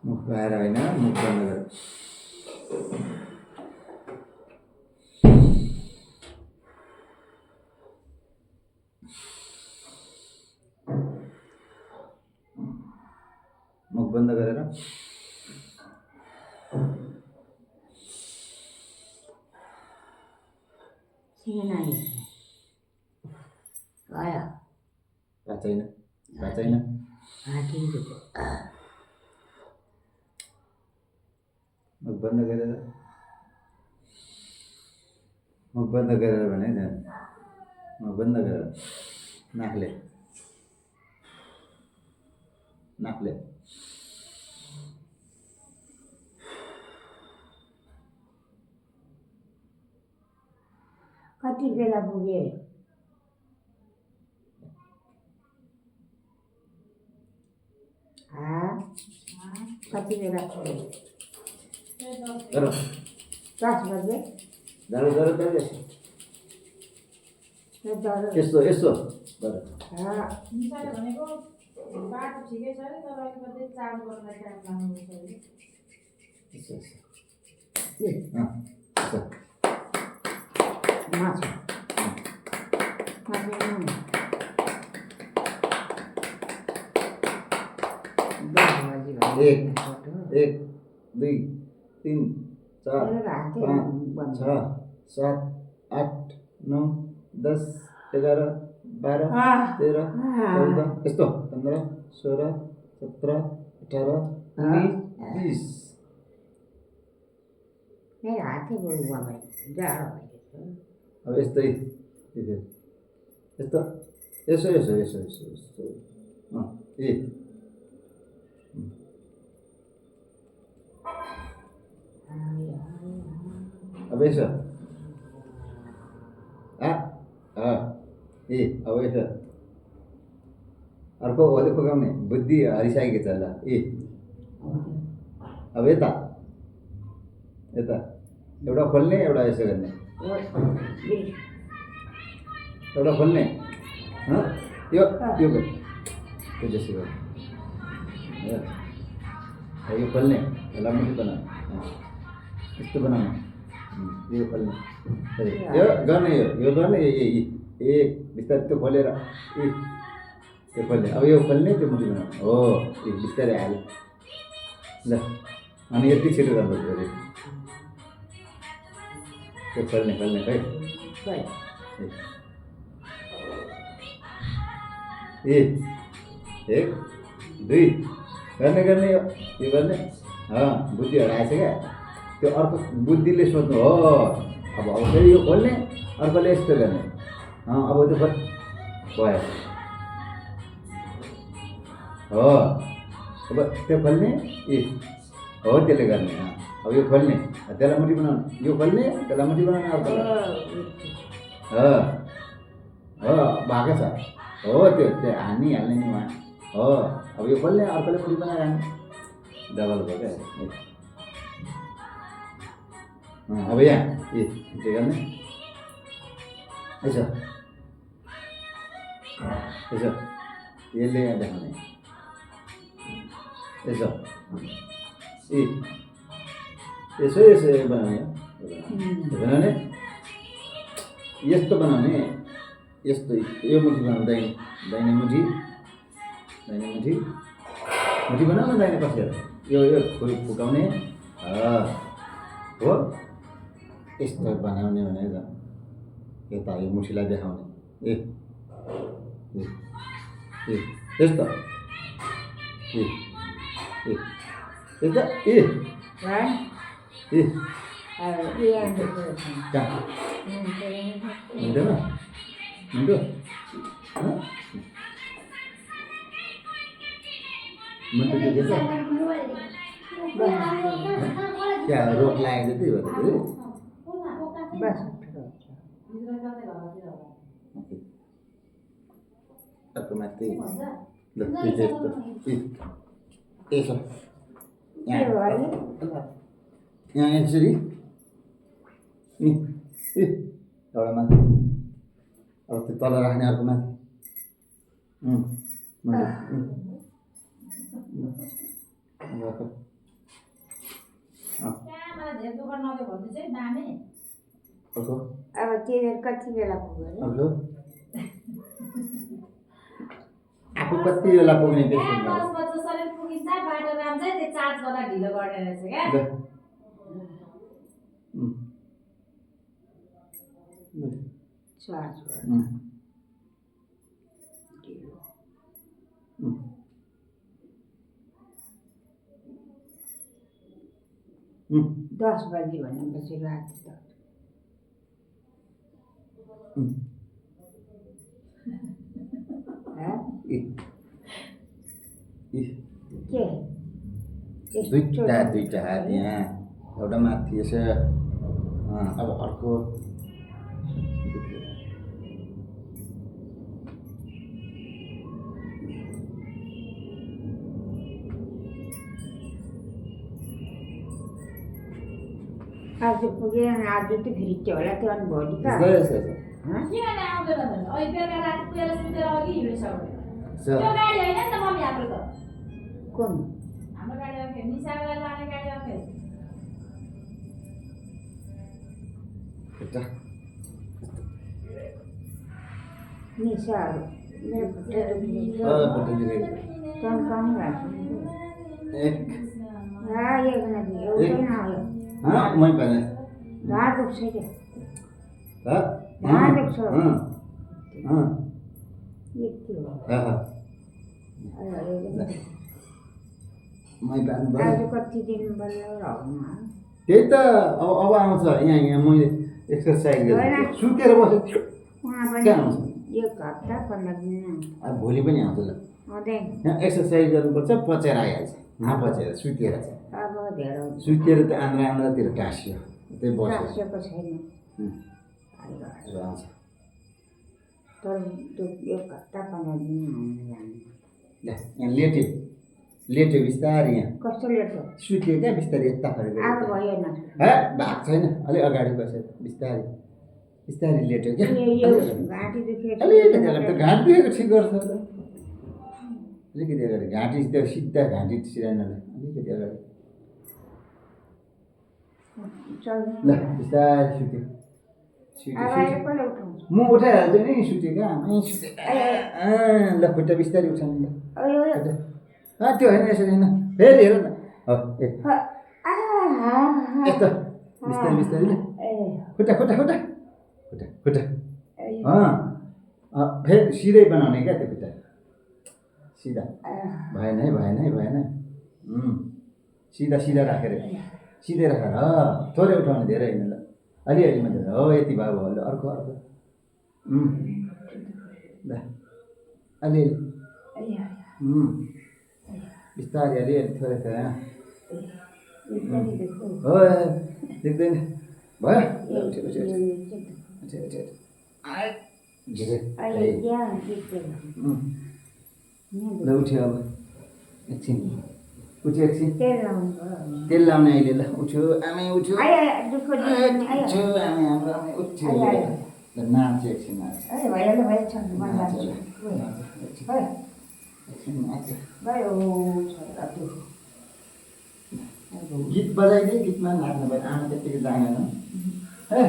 मुख बाहिर होइन, मुख बन्द गर। मुख बन्द गरेर छैन मुख बन्द गरेर भने मुख बन्द गरेर नाकले कति बेला पुगे कति बेला पुगे 10 बजे यस्तो भनेको बाटो ठिकै छ नि तर अहिले मात्रै चार्ज गर्नलाई टाइम लाग्नुहुन्छ एक 2 3 4 5 6 7 8 9 10 11 12 13 14 यस्तो 15 16 17 18 19 20 अब यस्तै यस्तो यसो अब यसो अब यसो अर्को ओले पकाउने बुद्धि हरिसाइको छ ल अब यता एउटा खोल्ने एउटा यसो गर्ने एउटा खोल्ने यो त्यसो गर्नु यो खोल्ने यसलाई मुठी बनाऊ यस्तो बनाउनु यो खोल्ने यो गर्ने यो गर्ने एक बिस्तारै त्यो खोलेर त्यो खोल्ने अब यो खोल्ने त्यो मुठी बनाउनु हो यो बिस्तारै हाल्यो ल अनि यति छिटो गर्नुपर्छ त्यो खोल्ने खै 1 2 गर्ने यो गर्ने बुद्धि हराएछ क्या त्यो अर्को बुद्धिले सोध्नु हो अब फेरि यो खोल्ने अर्कोले यस्तो गर्ने अब त्यो भयो हो अब त्यो खोल्ने हो त्यसले गर्ने अब यो खोल्ने त्यसलाई मुठी बनाउनु यो खोल्ने त्यसलाई मुठी बनाउनु अर्कोलाई भएको छ हो त्यो हाल्ने नि उहाँ हो अब यो खोल्ने अर्कोले मुठी बनाएर हाल्ने डबल भयो क्या अब यहाँ के गर्ने यसो यसले यहाँ देखाउने यसो बनाउने यस्तो बनाउने यस्तो यो मुठी बनाउनु दाहिने मुठी बनाउनु दाहिने पसेर यो फुकाउने हो यस्तो बनाउने भनेर यता यो मुठीलाई देखाउने यस्तो क्या रोक लागेको त्यही भएर अर्को माथि यसो यहाँ यसरी एउटा माथि अब त्यो तल राख्ने अर्को माथि भने दुःख नदियो भने चाहिँ नानी अर्को अब त्यो कति बेला पुग्यो अरे अर्को आफू कति बेला पुग्ने त्यसो 10 बजेसम्म पुगिन्छ बाटो राम्रै त्यो चार्ज गर्दा ढिलो गर्ने रहेछ क्या चार्ज Mm. 10 बजी भनेपछि राति त के दुईटा हात यहाँ एउटा माथि यसो अब अर्को आज पुगेन आज त फेरि के होला त्यो अनि भोलि त किन आउँदैन भने अहिले बेलुका राति पुगेर सुतेर अघि हिँडिसक्यो त्यो गाडी होइन नि त मम्मी हाम्रो त कुन हाम्रो गाडी आउँथ्यो निसालाई लाने गाडी आउँथ्यो निसाहरू मेरो खुट्टा दुख्यो तन्काउनु भएको एक नदी एउटै नआयो मैं पहले ढाड दुख्छ क्या हाँ ढाड दुख्छ हाँ यति हो हाँ मैं बिहान आज कति दिन बल्ल रहनु त्यही त अब आउँछ यहाँ मैले एक्सर्साइज गरेँ सुतेर बसेको उहाँ पनि कहाँ आउँछ एक हप्ता 15 दिन अब भोलि पनि आउँछ ल आउँदैन यहाँ एक्सर्साइज गर्नुपर्छ पचेर आइहाल्छ नपचेर सुतेर चाहिँ अब धेरै सुतेर त आन्द्रातिर टाँसियो त्यही बस्यो राखेको छैन आउँछ तर त्यो एक हप्ता 15 दिन आउनु जानु ल यहाँ लेट्यो बिस्तारै यहाँ कस्तो लेट हो सुत्यो क्या बिस्तारै यता अब फरेको भएन भएको छैन अलिक अगाडि बसेर बिस्तारै बिस्तारै लेट्यो क्या यो घाँटी दुख्यो अलिकति अगाडि त घाँटी दुखेको ठिक गर्छ त अलिकति अगाडि घाँटी त्यो सिधा घाँटी सिराउनलाई अलिकति अगाडि ल बिस्तारै सुत्यो म उठाइहाल्छु नि सुत्यो क्या ल खुट्टा बिस्तारै उठाउनु ल त्यो होइन यसरी होइन फेरि हेर न यस्तो बिस्तारै बिस्तारै ल खुट्टा खुट्टा खुट्टा खुट्टा खुट्टा फेरि सिधै बनाउने क्या त्यो खुट्टा सिधा भएन है भएन है भएन सिधा सिधा राखेर सिधै राखेर थोरै उठाउने धेरै होइन ल अलिअलि मात्रै हो यति भयो भयो ल अर्को अर्को ल अलिअलि बिस्तारै अलिअलि थोरै थोरै हो देख्दैन भयो ल उठ्यो अब एकछिन उठ्यो एकछिन तेल लाउने अहिले ल उठ्यो आमै उठ्यो उठ्यो आमै हाम्रो आमै उठ्यो ल नाच्यो एकछिन नाच्यो गीत बजाइदिए गीतमा नाच्नु भयो आमा त्यतिकै जानेन है